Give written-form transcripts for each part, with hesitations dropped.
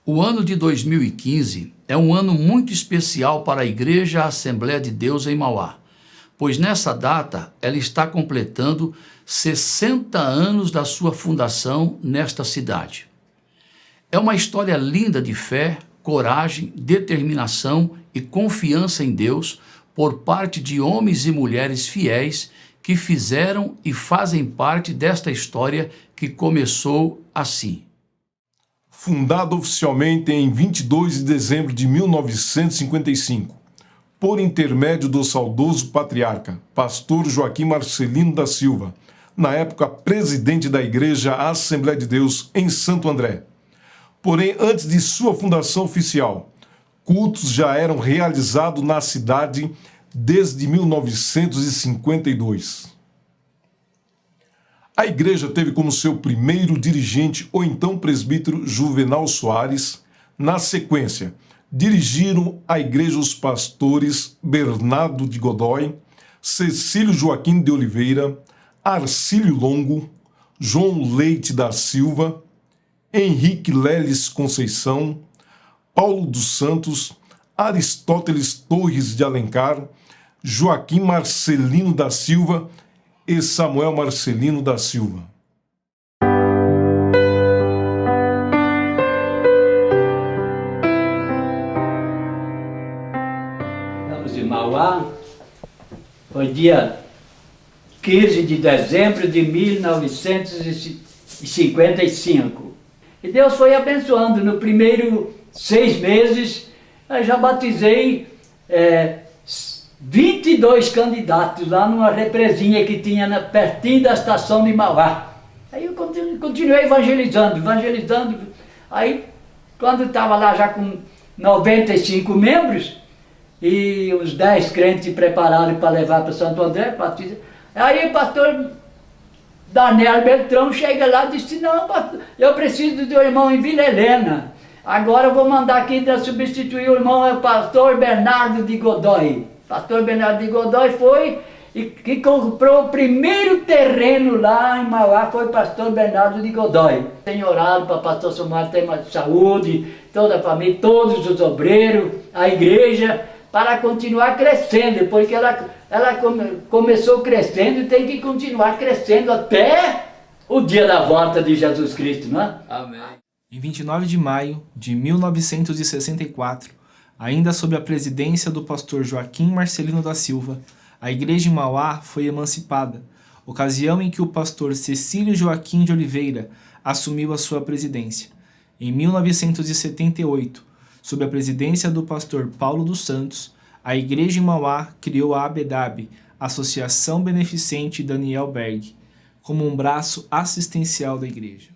O ano de 2015 é um ano muito especial para a Igreja Assembleia de Deus em Mauá, pois nessa data ela está completando 60 anos da sua fundação nesta cidade. É uma história linda de fé, coragem, determinação e confiança em Deus por parte de homens e mulheres fiéis que fizeram e fazem parte desta história que começou assim. Fundado oficialmente em 22 de dezembro de 1955, por intermédio do saudoso patriarca, pastor Joaquim Marcelino da Silva, na época presidente da Igreja Assembleia de Deus em Santo André. Porém, antes de sua fundação oficial, cultos já eram realizados na cidade desde 1952. A igreja teve como seu primeiro dirigente o então presbítero Juvenal Soares. Na sequência, dirigiram a igreja os pastores Bernardo de Godoy, Cecílio Joaquim de Oliveira, Arcílio Longo, João Leite da Silva, Henrique Leles Conceição, Paulo dos Santos, Aristóteles Torres de Alencar, Joaquim Marcelino da Silva e Samuel Marcelino da Silva. Estamos em Mauá, foi dia 15 de dezembro de 1955. E Deus foi abençoando. No primeiro 6 meses, eu já batizei 22 candidatos lá numa represinha que tinha pertinho da estação de Mauá. Aí eu continuei evangelizando. Aí, quando estava lá já com 95 membros, e os 10 crentes preparados para levar para Santo André, aí o pastor Daniel Beltrão chega lá e disse: não, pastor, eu preciso do irmão em Vila Helena. Agora eu vou mandar aqui para substituir o irmão, é o pastor Bernardo de Godoy. Pastor Bernardo de Godoy foi e que comprou o primeiro terreno lá em Mauá, foi o pastor Bernardo de Godoy. Tem orado para o pastor Samuel ter mais saúde, toda a família, todos os obreiros, a igreja, para continuar crescendo, porque ela começou crescendo e tem que continuar crescendo até o dia da volta de Jesus Cristo, não é? Amém. Em 29 de maio de 1964, ainda sob a presidência do pastor Joaquim Marcelino da Silva, a igreja em Mauá foi emancipada, ocasião em que o pastor Cecílio Joaquim de Oliveira assumiu a sua presidência. Em 1978, sob a presidência do pastor Paulo dos Santos, a igreja em Mauá criou a ABDAB, Associação Beneficente Daniel Berg, como um braço assistencial da igreja.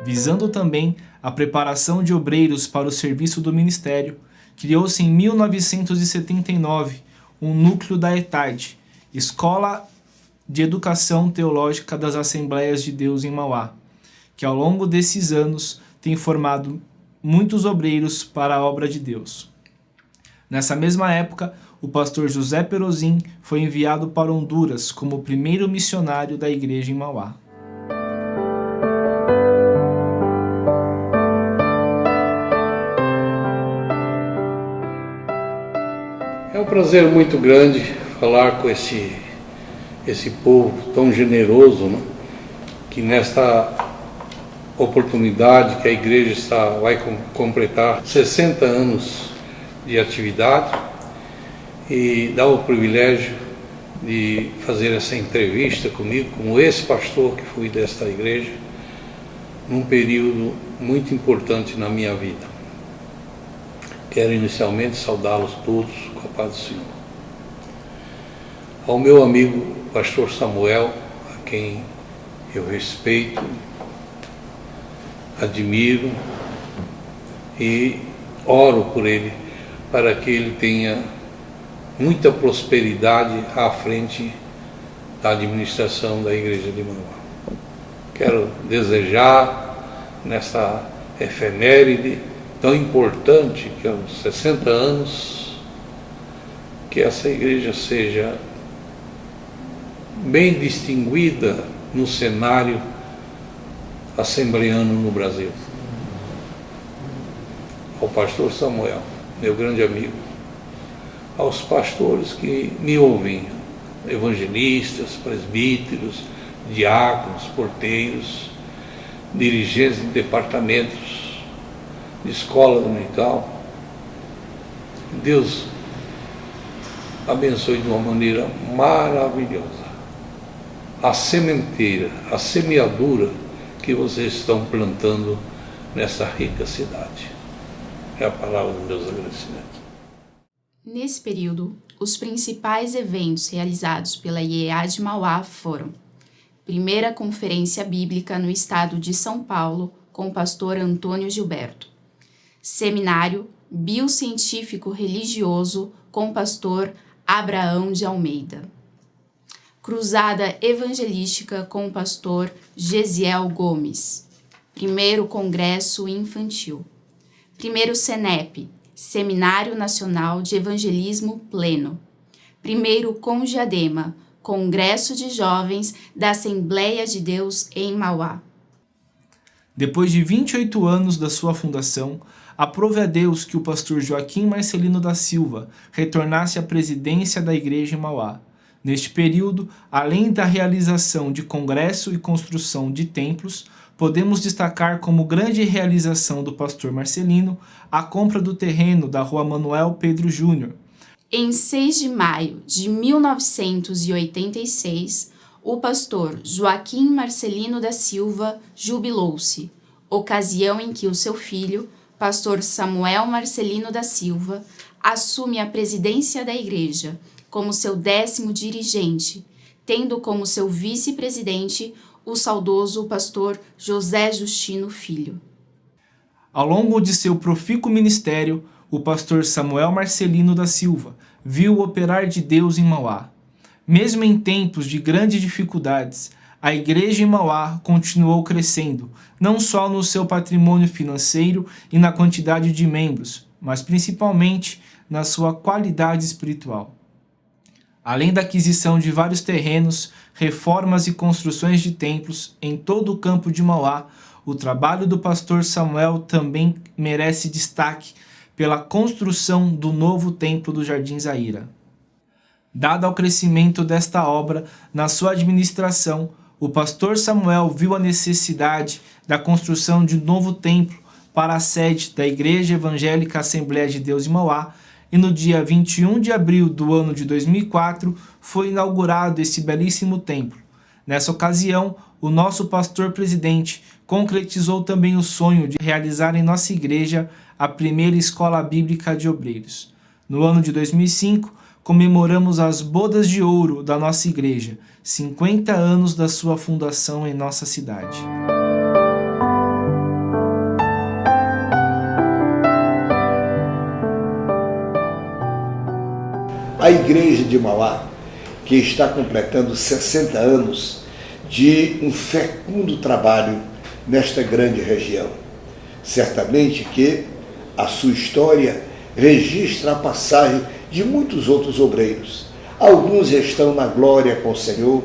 Visando também a preparação de obreiros para o serviço do ministério, criou-se em 1979 um núcleo da ETAD, Escola de Educação Teológica das Assembleias de Deus em Mauá, que ao longo desses anos tem formado muitos obreiros para a obra de Deus. Nessa mesma época, o pastor José Perozin foi enviado para Honduras como o primeiro missionário da igreja em Mauá. É um prazer muito grande falar com esse povo tão generoso, né? Que nesta oportunidade que a igreja vai completar 60 anos de atividade e dá o privilégio de fazer essa entrevista comigo, como esse pastor que fui desta igreja, num período muito importante na minha vida. Quero inicialmente saudá-los todos com a paz do Senhor. Ao meu amigo pastor Samuel, a quem eu respeito, admiro e oro por ele, para que ele tenha muita prosperidade à frente da administração da Igreja de Mauá. Quero desejar nessa efeméride tão importante que há uns 60 anos, que essa igreja seja bem distinguida no cenário assembleano no Brasil. Ao pastor Samuel, meu grande amigo, aos pastores que me ouvem, evangelistas, presbíteros, diáconos, porteiros, dirigentes de departamentos de escola dominical, Deus abençoe de uma maneira maravilhosa a sementeira, a semeadura que vocês estão plantando nessa rica cidade. É a palavra dos meus agradecimentos. Nesse período, os principais eventos realizados pela IEA de Mauá foram: primeira conferência bíblica no estado de São Paulo com o pastor Antônio Gilberto, seminário biocientífico religioso com o pastor Abraão de Almeida, cruzada evangelística com o pastor Gesiel Gomes, primeiro congresso infantil, primeiro SENEP, Seminário Nacional de Evangelismo Pleno, primeiro CONJADEMA, Congresso de Jovens da Assembleia de Deus em Mauá. Depois de 28 anos da sua fundação, aprove a Deus que o pastor Joaquim Marcelino da Silva retornasse à presidência da igreja em Mauá. Neste período, além da realização de congresso e construção de templos, podemos destacar como grande realização do pastor Marcelino a compra do terreno da Rua Manuel Pedro Júnior. Em 6 de maio de 1986, o pastor Joaquim Marcelino da Silva jubilou-se, ocasião em que o seu filho, pastor Samuel Marcelino da Silva, assume a presidência da igreja como seu 10º dirigente, tendo como seu vice-presidente o saudoso pastor José Justino Filho. Ao longo de seu profícuo ministério, o pastor Samuel Marcelino da Silva viu o operar de Deus em Mauá. Mesmo em tempos de grandes dificuldades, a igreja em Mauá continuou crescendo, não só no seu patrimônio financeiro e na quantidade de membros, mas principalmente na sua qualidade espiritual. Além da aquisição de vários terrenos, reformas e construções de templos em todo o campo de Mauá, o trabalho do pastor Samuel também merece destaque pela construção do novo templo do Jardim Zaira. Dado ao crescimento desta obra na sua administração, o pastor Samuel viu a necessidade da construção de um novo templo para a sede da Igreja Evangélica Assembleia de Deus em Mauá, e no dia 21 de abril do ano de 2004 foi inaugurado esse belíssimo templo. Nessa ocasião, o nosso pastor-presidente concretizou também o sonho de realizar em nossa igreja a primeira escola bíblica de obreiros. No ano de 2005, comemoramos as bodas de ouro da nossa igreja, 50 anos da sua fundação em nossa cidade. A igreja de Mauá, que está completando 60 anos de um fecundo trabalho nesta grande região. Certamente que a sua história registra a passagem de muitos outros obreiros. Alguns estão na glória com o Senhor,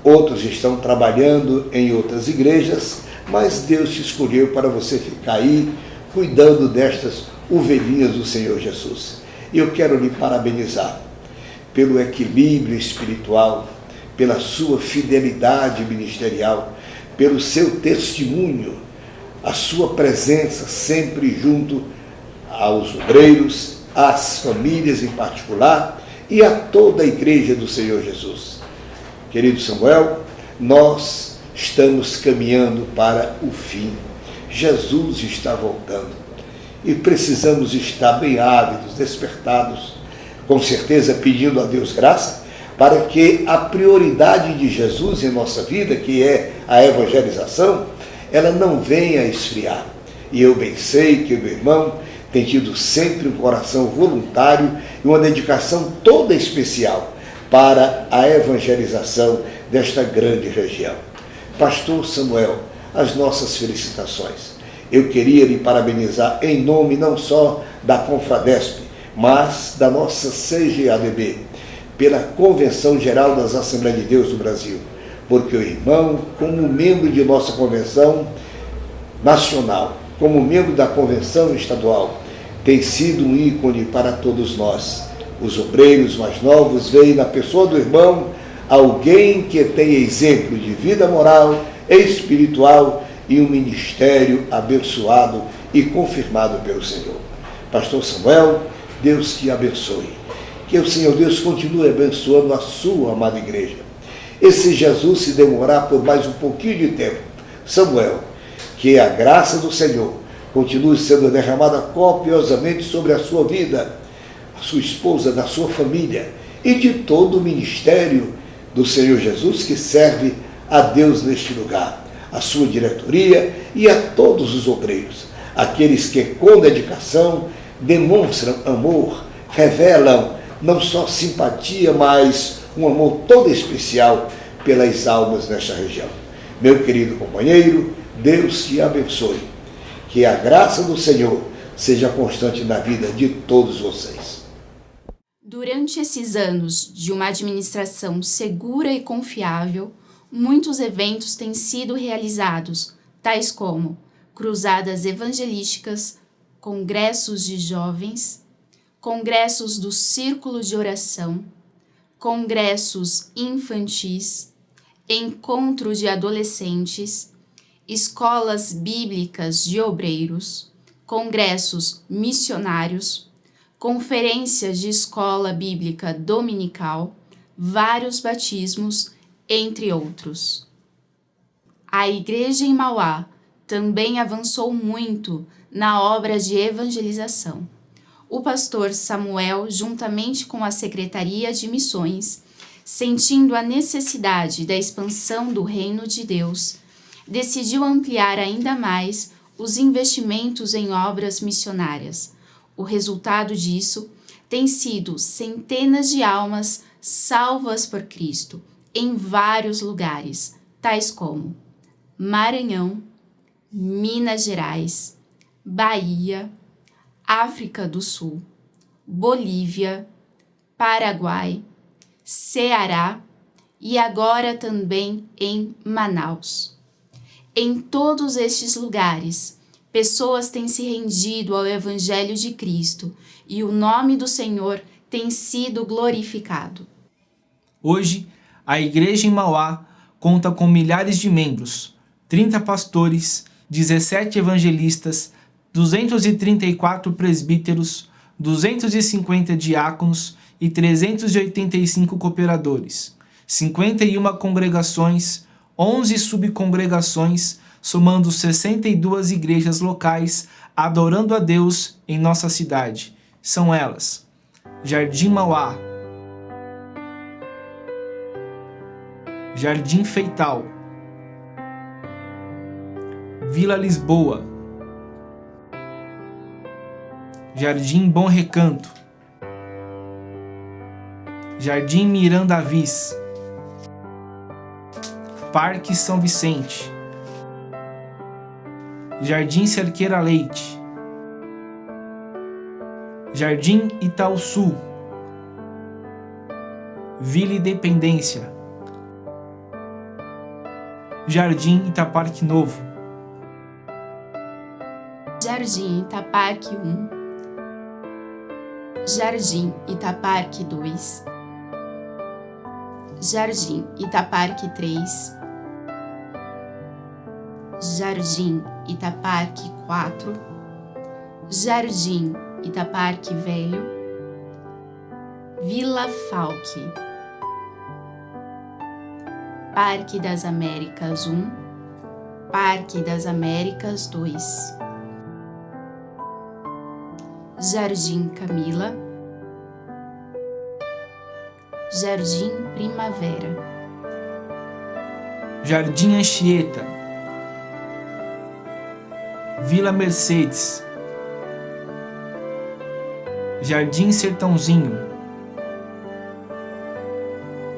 outros estão trabalhando em outras igrejas, mas Deus te escolheu para você ficar aí cuidando destas ovelhinhas do Senhor Jesus. E eu quero lhe parabenizar pelo equilíbrio espiritual, pela sua fidelidade ministerial, pelo seu testemunho, a sua presença sempre junto aos obreiros, às famílias em particular e a toda a igreja do Senhor Jesus. Querido Samuel, nós estamos caminhando para o fim. Jesus está voltando e precisamos estar bem ávidos, despertados, com certeza pedindo a Deus graça, para que a prioridade de Jesus em nossa vida, que é a evangelização, ela não venha a esfriar. E eu bem sei que o meu irmão tem tido sempre um coração voluntário e uma dedicação toda especial para a evangelização desta grande região. Pastor Samuel, as nossas felicitações. Eu queria lhe parabenizar em nome não só da Confradesp, mas da nossa CGADB, pela Convenção Geral das Assembleias de Deus do Brasil, porque o irmão, como membro de nossa Convenção Nacional, como membro da Convenção Estadual, tem sido um ícone para todos nós. Os obreiros mais novos veem na pessoa do irmão alguém que tem exemplo de vida moral, espiritual e um ministério abençoado e confirmado pelo Senhor. Pastor Samuel, Deus te abençoe. Que o Senhor Deus continue abençoando a sua amada igreja. E se Jesus se demorar por mais um pouquinho de tempo, Samuel, que a graça do Senhor continue sendo derramada copiosamente sobre a sua vida, a sua esposa, da sua família e de todo o ministério do Senhor Jesus que serve a Deus neste lugar, a sua diretoria e a todos os obreiros, aqueles que com dedicação demonstram amor, revelam não só simpatia, mas um amor todo especial pelas almas nesta região. Meu querido companheiro, Deus te abençoe. Que a graça do Senhor seja constante na vida de todos vocês. Durante esses anos de uma administração segura e confiável, muitos eventos têm sido realizados, tais como cruzadas evangelísticas, congressos de jovens, congressos do Círculo de Oração, congressos infantis, encontro de adolescentes, escolas bíblicas de obreiros, congressos missionários, conferências de escola bíblica dominical, vários batismos, entre outros. A Igreja em Mauá também avançou muito na obra de evangelização. O pastor Samuel, juntamente com a Secretaria de Missões, sentindo a necessidade da expansão do Reino de Deus, decidiu ampliar ainda mais os investimentos em obras missionárias. O resultado disso tem sido centenas de almas salvas por Cristo em vários lugares, tais como Maranhão, Minas Gerais, Bahia, África do Sul, Bolívia, Paraguai, Ceará e agora também em Manaus. Em todos estes lugares, pessoas têm se rendido ao Evangelho de Cristo e o nome do Senhor tem sido glorificado. Hoje, a Igreja em Mauá conta com milhares de membros, 30 pastores, 17 evangelistas, 234 presbíteros, 250 diáconos e 385 cooperadores, 51 congregações, 11 subcongregações, somando 62 igrejas locais adorando a Deus em nossa cidade. São elas: Jardim Mauá, Jardim Feital, Vila Lisboa, Jardim Bom Recanto, Jardim Mirandavis, Parque São Vicente, Jardim Cerqueira Leite, Jardim Itaúsul, Vila Independência, Jardim Itaparque Novo, Jardim Itaparque 1, Jardim Itaparque 2, Jardim Itaparque 3, Jardim Itaparque 4, Jardim Itaparque Velho, Vila Falque, Parque das Américas 1, Parque das Américas 2, Jardim Camila, Jardim Primavera, Jardim Anchieta, Vila Mercedes, Jardim Sertãozinho,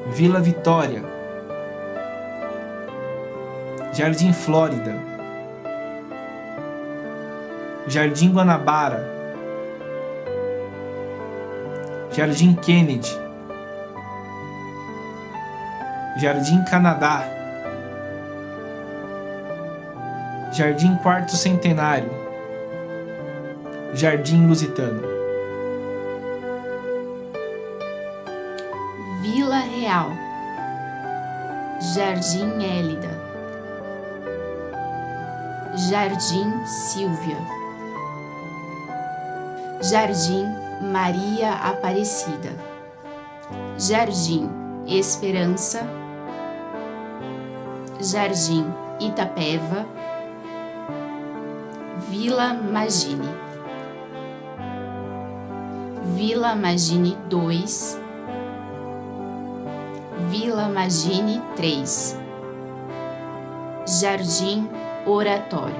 Vila Vitória, Jardim Flórida, Jardim Guanabara, Jardim Kennedy, Jardim Canadá, Jardim Quarto Centenário, Jardim Lusitano. Vila Real, Jardim Hélida, Jardim Silvia, Jardim Maria Aparecida, Jardim Esperança, Jardim Itapeva, Vila Magine, Vila Magine 2, Vila Magine 3, Jardim Oratório,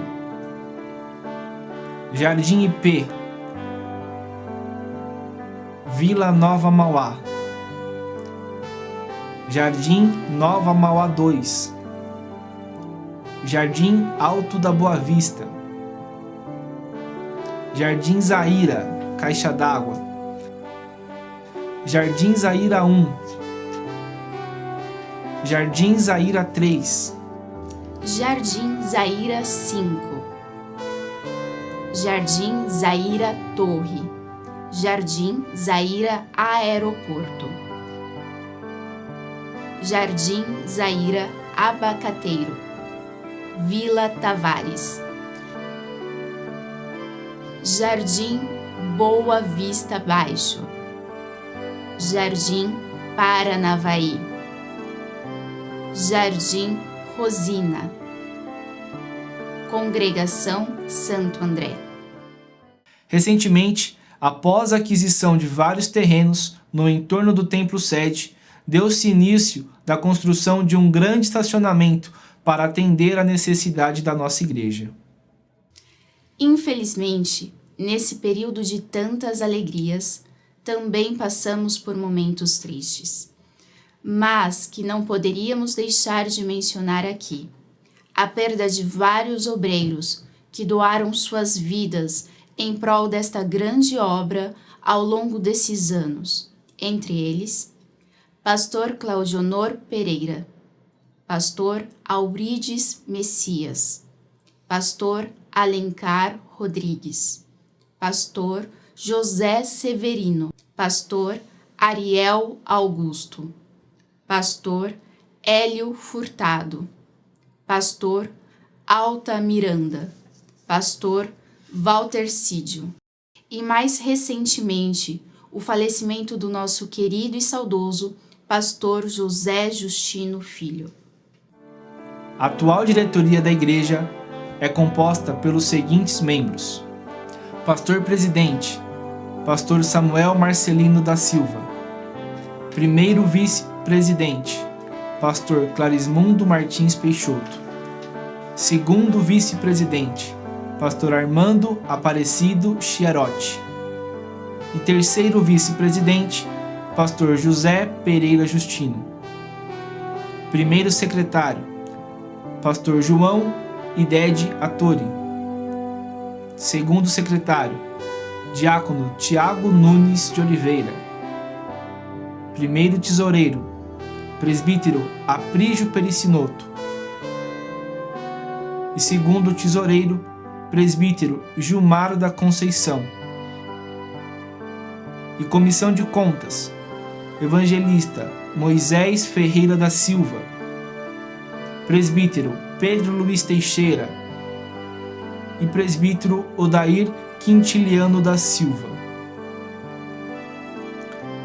Jardim IP, Vila Nova Mauá, Jardim Nova Mauá 2, Jardim Alto da Boa Vista, Jardim Zaira, Caixa d'Água, Jardim Zaira 1, Jardim Zaira 3, Jardim Zaira 5, Jardim Zaira Torre, Jardim Zaira Aeroporto, Jardim Zaira Abacateiro, Vila Tavares, Jardim Boa Vista Baixo, Jardim Paranavaí, Jardim Rosina, Congregação Santo André. Recentemente, após a aquisição de vários terrenos no entorno do templo sede, deu-se início da construção de um grande estacionamento para atender à necessidade da nossa igreja. Infelizmente, nesse período de tantas alegrias, também passamos por momentos tristes, mas que não poderíamos deixar de mencionar aqui. A perda de vários obreiros que doaram suas vidas em prol desta grande obra ao longo desses anos, entre eles, Pastor Claudionor Pereira, Pastor Aurides Messias, Pastor Alencar Rodrigues, Pastor José Severino, Pastor Ariel Augusto, Pastor Hélio Furtado, Pastor Alta Miranda, Pastor Walter Cídio e, mais recentemente, o falecimento do nosso querido e saudoso Pastor José Justino Filho. A atual diretoria da igreja é composta pelos seguintes membros: Pastor Presidente, Pastor Samuel Marcelino da Silva. Primeiro Vice-Presidente, Pastor Clarismundo Martins Peixoto. Segundo Vice-Presidente, Pastor Armando Aparecido Chiarotti. E terceiro Vice-Presidente, Pastor José Pereira Justino. Primeiro Secretário, Pastor João Idede Atori. Segundo Secretário, Diácono Tiago Nunes de Oliveira. Primeiro Tesoureiro, Presbítero Aprígio Pericinoto. E segundo Tesoureiro, Presbítero Gilmar da Conceição. E Comissão de Contas, Evangelista Moisés Ferreira da Silva. Presbítero Pedro Luiz Teixeira. E Presbítero Odair Quintiliano da Silva.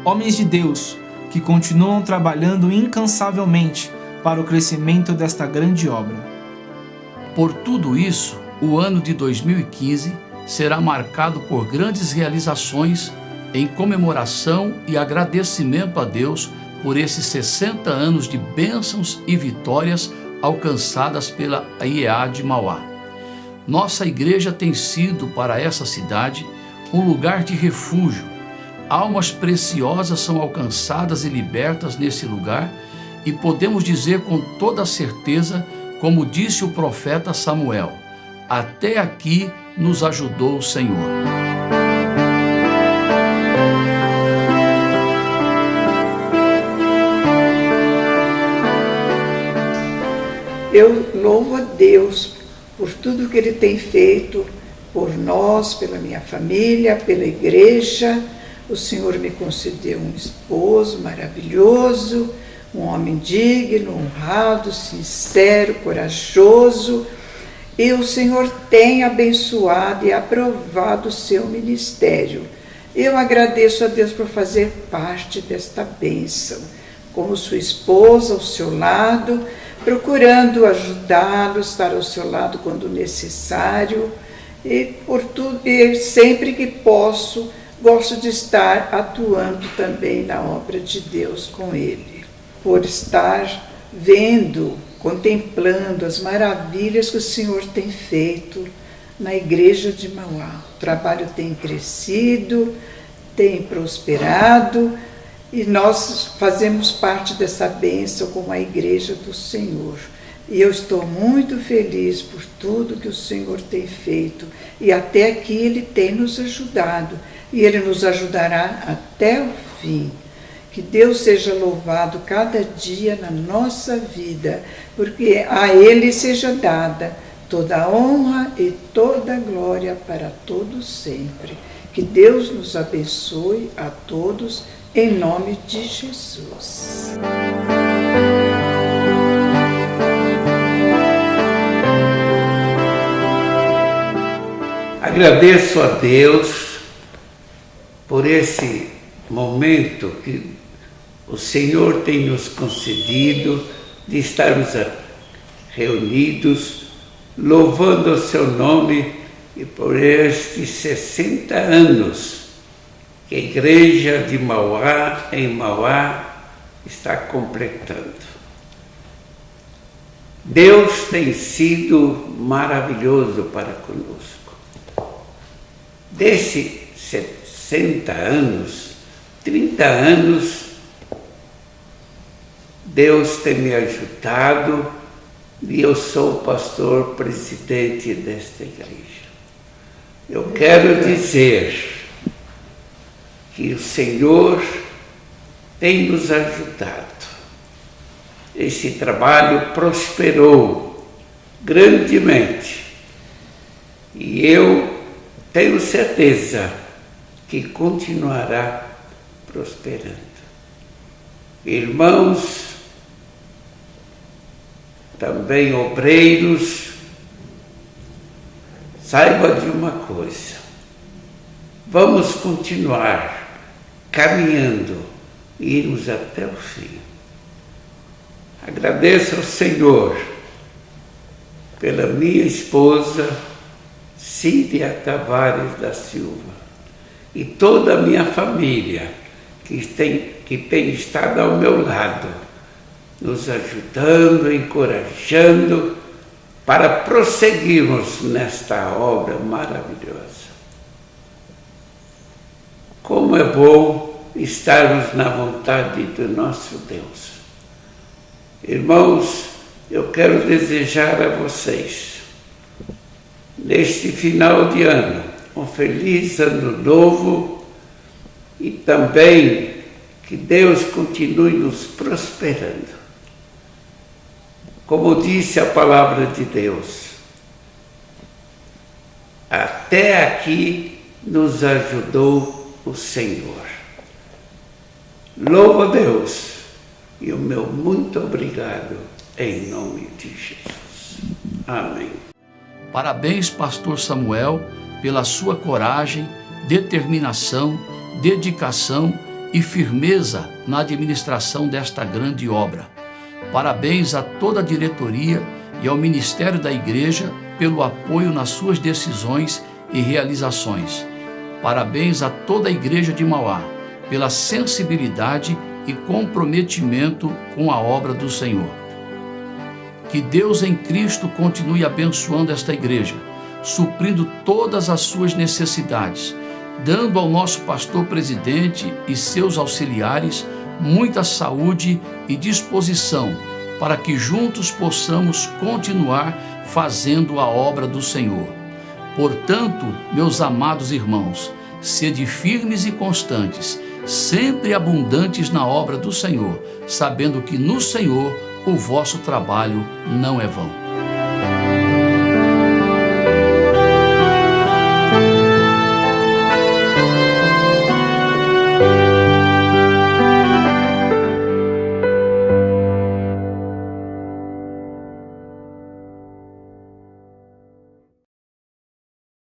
Homens de Deus que continuam trabalhando incansavelmente para o crescimento desta grande obra. Por tudo isso, o ano de 2015 será marcado por grandes realizações em comemoração e agradecimento a Deus por esses 60 anos de bênçãos e vitórias alcançadas pela IEA de Mauá. Nossa igreja tem sido para essa cidade um lugar de refúgio. Almas preciosas são alcançadas e libertas nesse lugar e podemos dizer com toda certeza, como disse o profeta Samuel: até aqui nos ajudou o Senhor. Eu louvo a Deus por tudo que Ele tem feito por nós, pela minha família, pela igreja. O Senhor me concedeu um esposo maravilhoso, um homem digno, honrado, sincero, corajoso. E o Senhor tem abençoado e aprovado o seu ministério. Eu agradeço a Deus por fazer parte desta bênção, como sua esposa ao seu lado, procurando ajudá-lo, estar ao seu lado quando necessário, e por tudo, e sempre que posso, gosto de estar atuando também na obra de Deus com ele, por estar vendo, contemplando as maravilhas que o Senhor tem feito na igreja de Mauá. O trabalho tem crescido, tem prosperado, e nós fazemos parte dessa bênção como a igreja do Senhor. E eu estou muito feliz por tudo que o Senhor tem feito. E até aqui Ele tem nos ajudado. E Ele nos ajudará até o fim. Que Deus seja louvado cada dia na nossa vida, porque a Ele seja dada toda a honra e toda a glória para todos sempre. Que Deus nos abençoe a todos, em nome de Jesus. Agradeço a Deus por esse momento que o Senhor tem nos concedido de estarmos reunidos, louvando o seu nome, e por estes 60 anos que a igreja de Mauá, em Mauá, está completando. Deus tem sido maravilhoso para conosco. Desses 60 anos, 30 anos, Deus tem me ajudado e eu sou o pastor presidente desta igreja. Eu quero dizer que o Senhor tem nos ajudado. Esse trabalho prosperou grandemente e eu tenho certeza que continuará prosperando. Irmãos, também obreiros, saiba de uma coisa: vamos continuar caminhando e irmos até o fim. Agradeço ao Senhor pela minha esposa, Cília Tavares da Silva, e toda a minha família que tem estado ao meu lado, nos ajudando, encorajando para prosseguirmos nesta obra maravilhosa. Como é bom estarmos na vontade do nosso Deus. Irmãos, eu quero desejar a vocês, neste final de ano, um feliz ano novo e também que Deus continue nos prosperando. Como disse a palavra de Deus, até aqui nos ajudou o Senhor. Louvo a Deus e o meu muito obrigado em nome de Jesus. Amém. Parabéns, pastor Samuel, pela sua coragem, determinação, dedicação e firmeza na administração desta grande obra. Parabéns a toda a diretoria e ao ministério da igreja pelo apoio nas suas decisões e realizações. Parabéns a toda a igreja de Mauá pela sensibilidade e comprometimento com a obra do Senhor. Que Deus em Cristo continue abençoando esta igreja, suprindo todas as suas necessidades, dando ao nosso pastor presidente e seus auxiliares muita saúde e disposição para que juntos possamos continuar fazendo a obra do Senhor. Portanto, meus amados irmãos, sede firmes e constantes, sempre abundantes na obra do Senhor, sabendo que no Senhor o vosso trabalho não é vão.